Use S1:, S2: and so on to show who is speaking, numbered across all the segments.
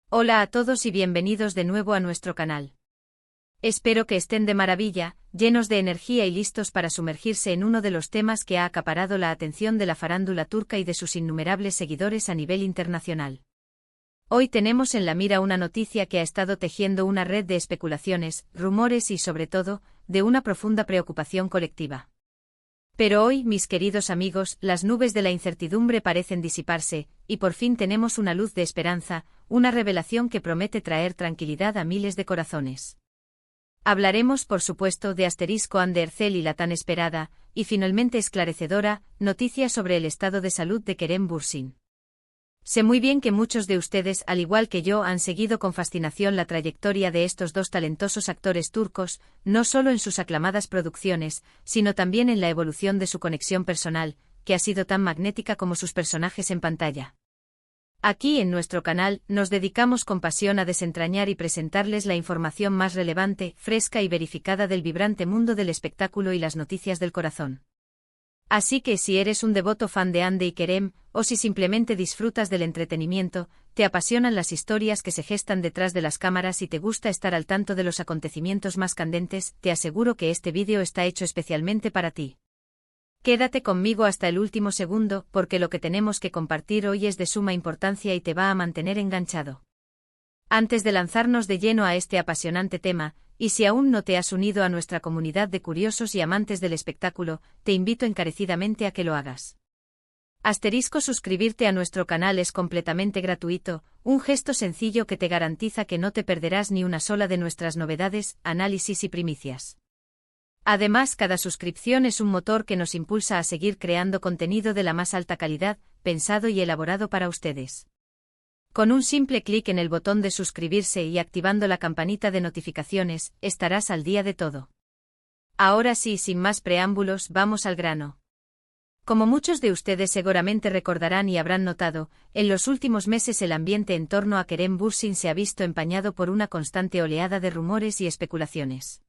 S1: Hola a todos y bienvenidos de nuevo a nuestro canal. Espero que estén de maravilla, llenos de energía y listos para sumergirse en uno de los temas que ha acaparado la atención de la farándula turca y de sus innumerables seguidores a nivel internacional. Hoy tenemos en la mira una noticia que ha estado tejiendo una red de especulaciones, rumores y, sobre todo, de una profunda preocupación colectiva. Pero hoy, mis queridos amigos, las nubes de la incertidumbre parecen disiparse, y por fin tenemos una luz de esperanza, una revelación que promete traer tranquilidad a miles de corazones. Hablaremos, por supuesto, de *Ercel y la tan esperada, y finalmente esclarecedora, noticia sobre el estado de salud de Kerem Bürsin. Sé muy bien que muchos de ustedes, al igual que yo, han seguido con fascinación la trayectoria de estos dos talentosos actores turcos, no solo en sus aclamadas producciones, sino también en la evolución de su conexión personal, que ha sido tan magnética como sus personajes en pantalla. Aquí en nuestro canal, nos dedicamos con pasión a desentrañar y presentarles la información más relevante, fresca y verificada del vibrante mundo del espectáculo y las noticias del corazón. Así que si eres un devoto fan de Hande y Kerem, o si simplemente disfrutas del entretenimiento, te apasionan las historias que se gestan detrás de las cámaras y te gusta estar al tanto de los acontecimientos más candentes, te aseguro que este vídeo está hecho especialmente para ti. Quédate conmigo hasta el último segundo, porque lo que tenemos que compartir hoy es de suma importancia y te va a mantener enganchado. Antes de lanzarnos de lleno a este apasionante tema, y si aún no te has unido a nuestra comunidad de curiosos y amantes del espectáculo, te invito encarecidamente a que lo hagas. Suscribirte a nuestro canal es completamente gratuito, un gesto sencillo que te garantiza que no te perderás ni una sola de nuestras novedades, análisis y primicias. Además, cada suscripción es un motor que nos impulsa a seguir creando contenido de la más alta calidad, pensado y elaborado para ustedes. Con un simple clic en el botón de suscribirse y activando la campanita de notificaciones, estarás al día de todo. Ahora sí, sin más preámbulos, vamos al grano. Como muchos de ustedes seguramente recordarán y habrán notado, en los últimos meses el ambiente en torno a Kerem Bürsin se ha visto empañado por una constante oleada de rumores y especulaciones.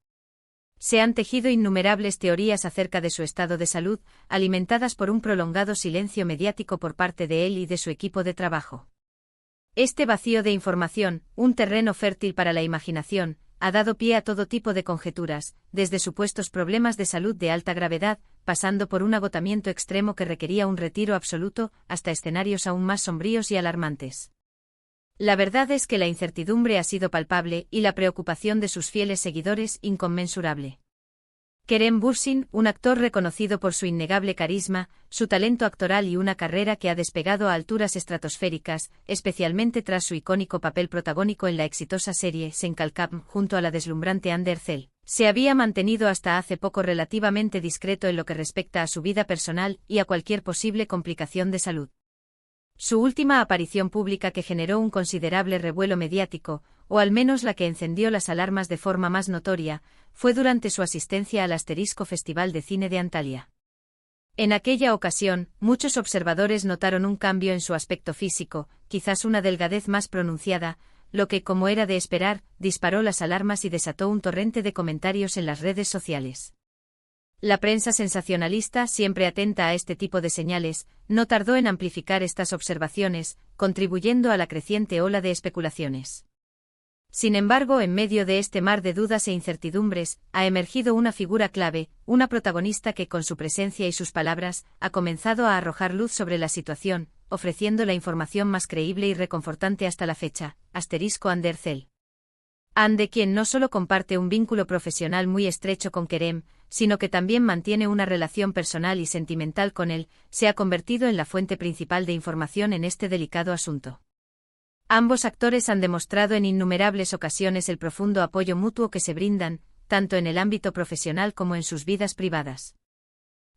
S1: Se han tejido innumerables teorías acerca de su estado de salud, alimentadas por un prolongado silencio mediático por parte de él y de su equipo de trabajo. Este vacío de información, un terreno fértil para la imaginación, ha dado pie a todo tipo de conjeturas, desde supuestos problemas de salud de alta gravedad, pasando por un agotamiento extremo que requería un retiro absoluto, hasta escenarios aún más sombríos y alarmantes. La verdad es que la incertidumbre ha sido palpable y la preocupación de sus fieles seguidores inconmensurable. Kerem Bürsin, un actor reconocido por su innegable carisma, su talento actoral y una carrera que ha despegado a alturas estratosféricas, especialmente tras su icónico papel protagónico en la exitosa serie Senkalkam junto a la deslumbrante Hande Ercel, se había mantenido hasta hace poco relativamente discreto en lo que respecta a su vida personal y a cualquier posible complicación de salud. Su última aparición pública que generó un considerable revuelo mediático, o al menos la que encendió las alarmas de forma más notoria, fue durante su asistencia al Festival de Cine de Antalya. En aquella ocasión, muchos observadores notaron un cambio en su aspecto físico, quizás una delgadez más pronunciada, lo que, como era de esperar, disparó las alarmas y desató un torrente de comentarios en las redes sociales. La prensa sensacionalista, siempre atenta a este tipo de señales, no tardó en amplificar estas observaciones, contribuyendo a la creciente ola de especulaciones. Sin embargo, en medio de este mar de dudas e incertidumbres, ha emergido una figura clave, una protagonista que con su presencia y sus palabras, ha comenzado a arrojar luz sobre la situación, ofreciendo la información más creíble y reconfortante hasta la fecha, Hande Ercel. Hande, quien no solo comparte un vínculo profesional muy estrecho con Kerem, sino que también mantiene una relación personal y sentimental con él, se ha convertido en la fuente principal de información en este delicado asunto. Ambos actores han demostrado en innumerables ocasiones el profundo apoyo mutuo que se brindan, tanto en el ámbito profesional como en sus vidas privadas.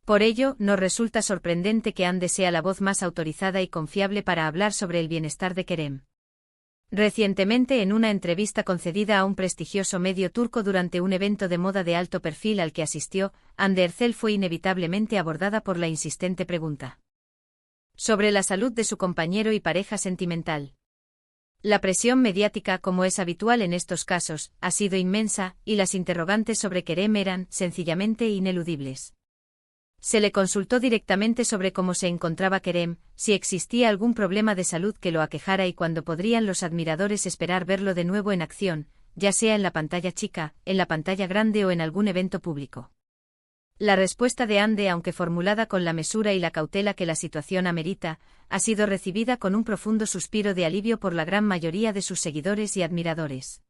S1: Por ello, no resulta sorprendente que Hande sea la voz más autorizada y confiable para hablar sobre el bienestar de Kerem. Recientemente, en una entrevista concedida a un prestigioso medio turco durante un evento de moda de alto perfil al que asistió, Hande Ercel fue inevitablemente abordada por la insistente pregunta sobre la salud de su compañero y pareja sentimental. La presión mediática, como es habitual en estos casos, ha sido inmensa, y las interrogantes sobre Kerem eran, sencillamente, ineludibles. Se le consultó directamente sobre cómo se encontraba Kerem, si existía algún problema de salud que lo aquejara y cuándo podrían los admiradores esperar verlo de nuevo en acción, ya sea en la pantalla chica, en la pantalla grande o en algún evento público. La respuesta de Ande, aunque formulada con la mesura y la cautela que la situación amerita, ha sido recibida con un profundo suspiro de alivio por la gran mayoría de sus seguidores y admiradores.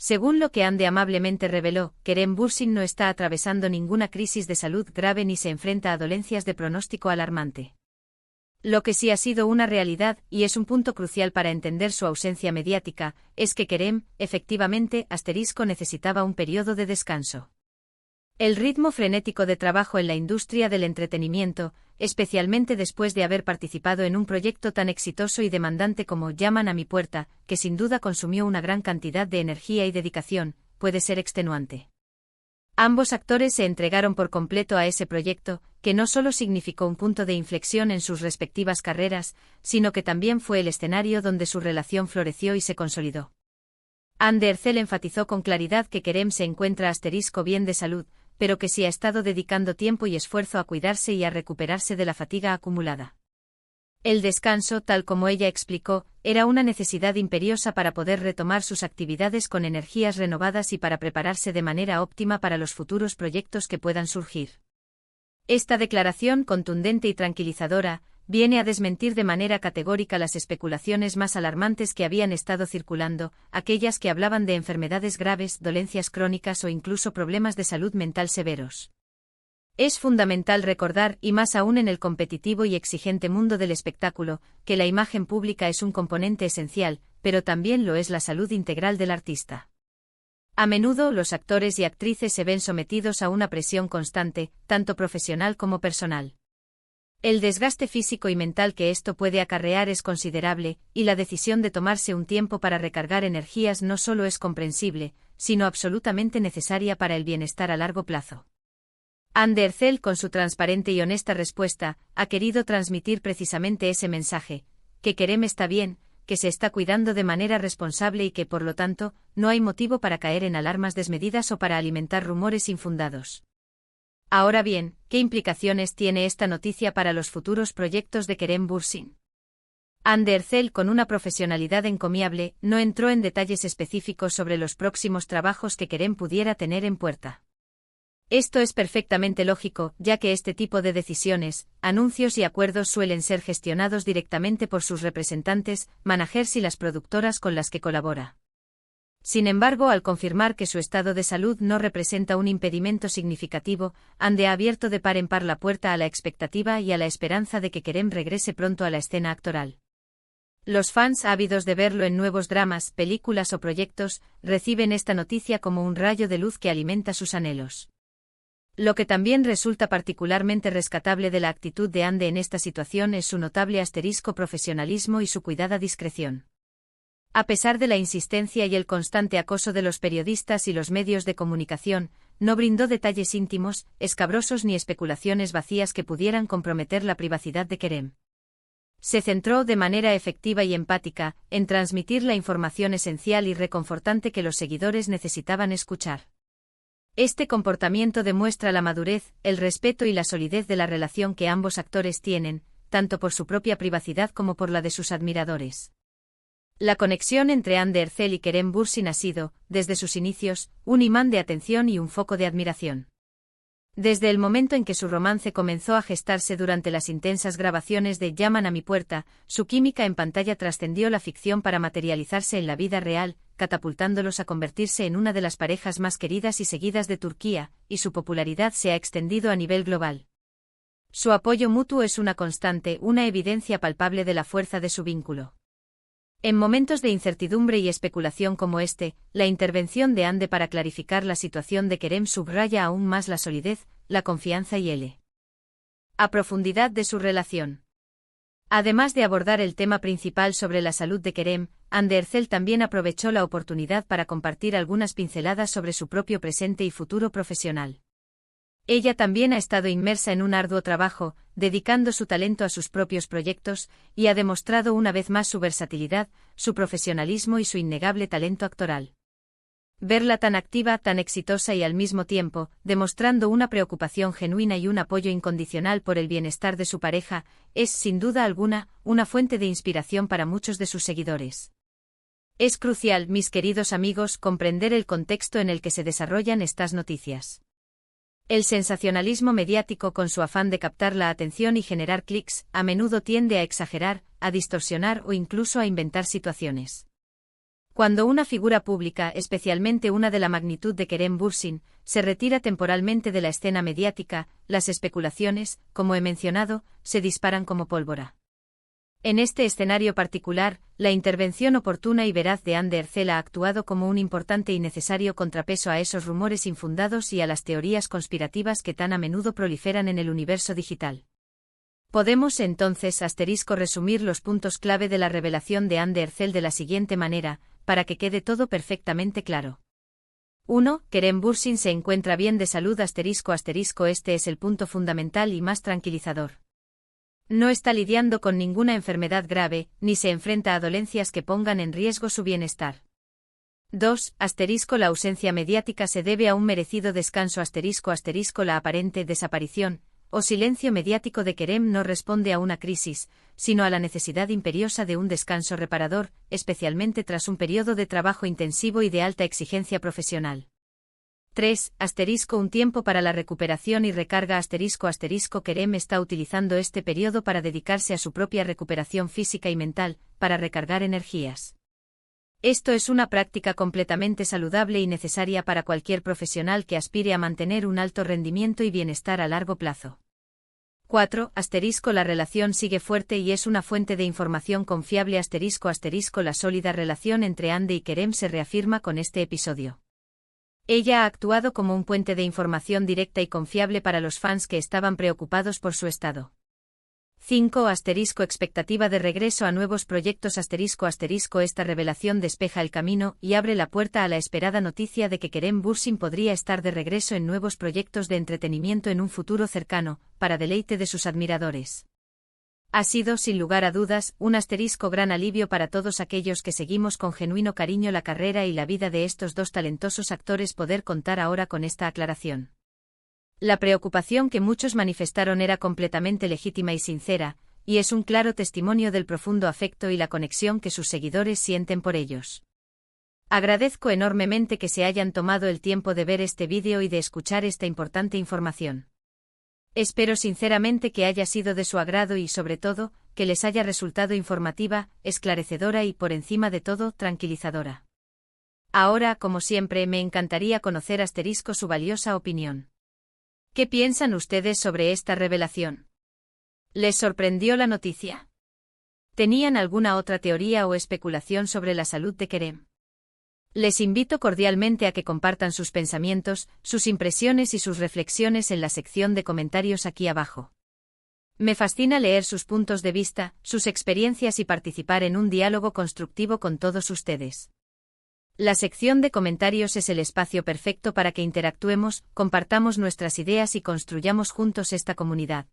S1: Según lo que Ande amablemente reveló, Kerem Bürsin no está atravesando ninguna crisis de salud grave ni se enfrenta a dolencias de pronóstico alarmante. Lo que sí ha sido una realidad, y es un punto crucial para entender su ausencia mediática, es que Kerem, efectivamente, necesitaba un periodo de descanso. El ritmo frenético de trabajo en la industria del entretenimiento, especialmente después de haber participado en un proyecto tan exitoso y demandante como Llaman a mi puerta, que sin duda consumió una gran cantidad de energía y dedicación, puede ser extenuante. Ambos actores se entregaron por completo a ese proyecto, que no solo significó un punto de inflexión en sus respectivas carreras, sino que también fue el escenario donde su relación floreció y se consolidó. Hande Erçel enfatizó con claridad que Kerem se encuentra bien de salud, pero que sí ha estado dedicando tiempo y esfuerzo a cuidarse y a recuperarse de la fatiga acumulada. El descanso, tal como ella explicó, era una necesidad imperiosa para poder retomar sus actividades con energías renovadas y para prepararse de manera óptima para los futuros proyectos que puedan surgir. Esta declaración contundente y tranquilizadora viene a desmentir de manera categórica las especulaciones más alarmantes que habían estado circulando, aquellas que hablaban de enfermedades graves, dolencias crónicas o incluso problemas de salud mental severos. Es fundamental recordar, y más aún en el competitivo y exigente mundo del espectáculo, que la imagen pública es un componente esencial, pero también lo es la salud integral del artista. A menudo los actores y actrices se ven sometidos a una presión constante, tanto profesional como personal. El desgaste físico y mental que esto puede acarrear es considerable, y la decisión de tomarse un tiempo para recargar energías no solo es comprensible, sino absolutamente necesaria para el bienestar a largo plazo. Hande Erçel, con su transparente y honesta respuesta, ha querido transmitir precisamente ese mensaje, que Kerem está bien, que se está cuidando de manera responsable y que, por lo tanto, no hay motivo para caer en alarmas desmedidas o para alimentar rumores infundados. Ahora bien, ¿qué implicaciones tiene esta noticia para los futuros proyectos de Kerem Bürsin? Hande Erçel, con una profesionalidad encomiable, no entró en detalles específicos sobre los próximos trabajos que Kerem pudiera tener en puerta. Esto es perfectamente lógico, ya que este tipo de decisiones, anuncios y acuerdos suelen ser gestionados directamente por sus representantes, managers y las productoras con las que colabora. Sin embargo, al confirmar que su estado de salud no representa un impedimento significativo, Hande ha abierto de par en par la puerta a la expectativa y a la esperanza de que Kerem regrese pronto a la escena actoral. Los fans ávidos de verlo en nuevos dramas, películas o proyectos, reciben esta noticia como un rayo de luz que alimenta sus anhelos. Lo que también resulta particularmente rescatable de la actitud de Hande en esta situación es su notable profesionalismo y su cuidada discreción. A pesar de la insistencia y el constante acoso de los periodistas y los medios de comunicación, no brindó detalles íntimos, escabrosos ni especulaciones vacías que pudieran comprometer la privacidad de Kerem. Se centró de manera efectiva y empática en transmitir la información esencial y reconfortante que los seguidores necesitaban escuchar. Este comportamiento demuestra la madurez, el respeto y la solidez de la relación que ambos actores tienen, tanto por su propia privacidad como por la de sus admiradores. La conexión entre Hande Erçel y Kerem Bürsin ha sido, desde sus inicios, un imán de atención y un foco de admiración. Desde el momento en que su romance comenzó a gestarse durante las intensas grabaciones de Llaman a mi puerta, su química en pantalla trascendió la ficción para materializarse en la vida real, catapultándolos a convertirse en una de las parejas más queridas y seguidas de Turquía, y su popularidad se ha extendido a nivel global. Su apoyo mutuo es una constante, una evidencia palpable de la fuerza de su vínculo. En momentos de incertidumbre y especulación como este, la intervención de Hande para clarificar la situación de Kerem subraya aún más la solidez, la confianza y a profundidad de su relación. Además de abordar el tema principal sobre la salud de Kerem, Hande Erçel también aprovechó la oportunidad para compartir algunas pinceladas sobre su propio presente y futuro profesional. Ella también ha estado inmersa en un arduo trabajo, dedicando su talento a sus propios proyectos, y ha demostrado una vez más su versatilidad, su profesionalismo y su innegable talento actoral. Verla tan activa, tan exitosa y al mismo tiempo, demostrando una preocupación genuina y un apoyo incondicional por el bienestar de su pareja, es, sin duda alguna, una fuente de inspiración para muchos de sus seguidores. Es crucial, mis queridos amigos, comprender el contexto en el que se desarrollan estas noticias. El sensacionalismo mediático, con su afán de captar la atención y generar clics, a menudo tiende a exagerar, a distorsionar o incluso a inventar situaciones. Cuando una figura pública, especialmente una de la magnitud de Kerem Bürsin, se retira temporalmente de la escena mediática, las especulaciones, como he mencionado, se disparan como pólvora. En este escenario particular, la intervención oportuna y veraz de Hande Erçel ha actuado como un importante y necesario contrapeso a esos rumores infundados y a las teorías conspirativas que tan a menudo proliferan en el universo digital. Podemos entonces resumir los puntos clave de la revelación de Hande Erçel de la siguiente manera, para que quede todo perfectamente claro. 1. Kerem Bürsin se encuentra bien de salud ***. Este es el punto fundamental y más tranquilizador. No está lidiando con ninguna enfermedad grave, ni se enfrenta a dolencias que pongan en riesgo su bienestar. 2. La ausencia mediática se debe a un merecido descanso ***. La aparente desaparición o silencio mediático de Kerem no responde a una crisis, sino a la necesidad imperiosa de un descanso reparador, especialmente tras un periodo de trabajo intensivo y de alta exigencia profesional. 3. Un tiempo para la recuperación y recarga ***. Kerem está utilizando este periodo para dedicarse a su propia recuperación física y mental, para recargar energías. Esto es una práctica completamente saludable y necesaria para cualquier profesional que aspire a mantener un alto rendimiento y bienestar a largo plazo. 4. La relación sigue fuerte y es una fuente de información confiable ***. La sólida relación entre Hande y Kerem se reafirma con este episodio. Ella ha actuado como un puente de información directa y confiable para los fans que estaban preocupados por su estado. 5. Expectativa de regreso a nuevos proyectos ***. Esta revelación despeja el camino y abre la puerta a la esperada noticia de que Kerem Bürsin podría estar de regreso en nuevos proyectos de entretenimiento en un futuro cercano, para deleite de sus admiradores. Ha sido, sin lugar a dudas, un gran alivio para todos aquellos que seguimos con genuino cariño la carrera y la vida de estos dos talentosos actores poder contar ahora con esta aclaración. La preocupación que muchos manifestaron era completamente legítima y sincera, y es un claro testimonio del profundo afecto y la conexión que sus seguidores sienten por ellos. Agradezco enormemente que se hayan tomado el tiempo de ver este vídeo y de escuchar esta importante información. Espero sinceramente que haya sido de su agrado y, sobre todo, que les haya resultado informativa, esclarecedora y, por encima de todo, tranquilizadora. Ahora, como siempre, me encantaría conocer su valiosa opinión. ¿Qué piensan ustedes sobre esta revelación? ¿Les sorprendió la noticia? ¿Tenían alguna otra teoría o especulación sobre la salud de Kerem? Les invito cordialmente a que compartan sus pensamientos, sus impresiones y sus reflexiones en la sección de comentarios aquí abajo. Me fascina leer sus puntos de vista, sus experiencias y participar en un diálogo constructivo con todos ustedes. La sección de comentarios es el espacio perfecto para que interactuemos, compartamos nuestras ideas y construyamos juntos esta comunidad.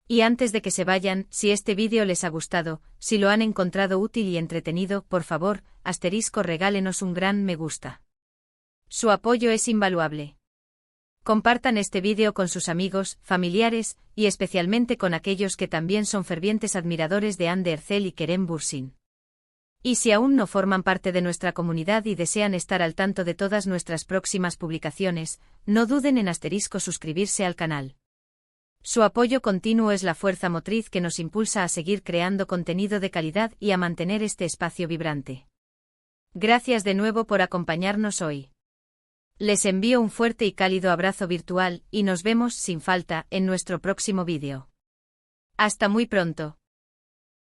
S1: Y antes de que se vayan, si este vídeo les ha gustado, si lo han encontrado útil y entretenido, por favor, regálenos un gran me gusta. Su apoyo es invaluable. Compartan este vídeo con sus amigos, familiares, y especialmente con aquellos que también son fervientes admiradores de Hande Erçel y Kerem Bürsin. Y si aún no forman parte de nuestra comunidad y desean estar al tanto de todas nuestras próximas publicaciones, no duden en suscribirse al canal. Su apoyo continuo es la fuerza motriz que nos impulsa a seguir creando contenido de calidad y a mantener este espacio vibrante. Gracias de nuevo por acompañarnos hoy. Les envío un fuerte y cálido abrazo virtual y nos vemos, sin falta, en nuestro próximo vídeo. Hasta muy pronto.